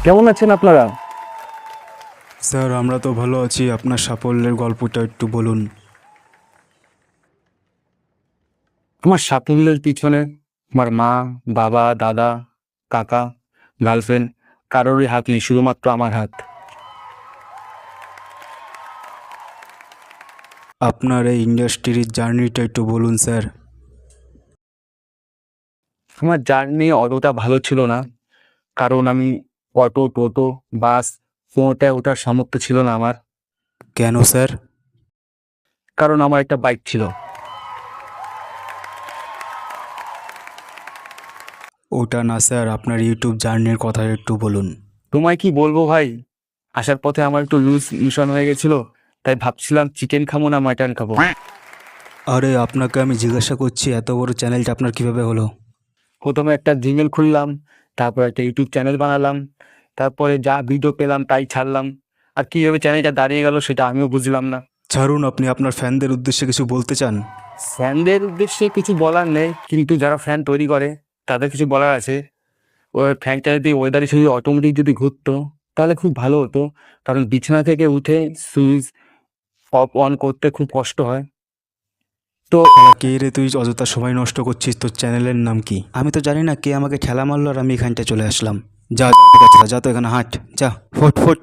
কেমন আছেন আপনারা? স্যার আমরা তো ভালো আছি, আপনার সাফল্যের গল্পটা একটু বলুন। আমার সাফল্যের পিছনে আমার মা, বাবা, দাদা, কাকা, গার্লফ্রেন্ড কারোরই হাত নেই, শুধুমাত্র আমার হাত। আপনার এই ইন্ডাস্ট্রির জার্নিটা একটু বলুন স্যার। আমার জার্নি অতটা ভালো ছিল না, কারণ আমি অটো, টোটো, বাস কোনোটায় ওঠার সামর্থ্য ছিল না আমার। কেন স্যার? কারণ আমার একটা বাইক ছিল। ওটা না স্যার, আপনার ইউটিউব জার্নির কথা একটু বলুন। তোমায় কি বলবো ভাই, আসার পথে আমার একটু লুজ মিশন হয়ে গেছিল, তাই ভাবছিলাম চিকেন খাবো না মাটন খাবো। আরে আপনাকে আমি জিজ্ঞাসা করছি, এত বড় চ্যানেলটা আপনার কিভাবে হলো? প্রথমে একটা জিমেল খুললাম, তারপর একটা ইউটিউব চ্যানেল বানালাম, তারপরে যা ভিডিও পেলাম তাই ছাড়লাম। আর কীভাবে চ্যানেলটা দাঁড়িয়ে গেল সেটা আমিও বুঝলাম না। ছাড়ুন, আপনি আপনার ফ্যানদের উদ্দেশ্যে কিছু বলতে চান? ফ্যানদের উদ্দেশ্যে কিছু বলার নেই, কিন্তু যারা ফ্যান তৈরি করে তাদের কিছু বলার আছে। ওই ফ্যানটা যদি ওয়েদারে যদি অটোমেটিক যদি ঘুরতো তাহলে খুব ভালো হতো, কারণ বিছানা থেকে উঠে সুইচ অফ অন করতে খুব কষ্ট হয়। তো কে রে তুই, অযথা সময় নষ্ট করছিস? তোর চ্যানেলের নাম কি? আমি তো জানি না কে আমাকে ঠেলা মারলো আর আমি এখানটা চলে আসলাম। যা যা, ঠিক আছে, যা তো এখানে হাঁট, যা ফট ফট।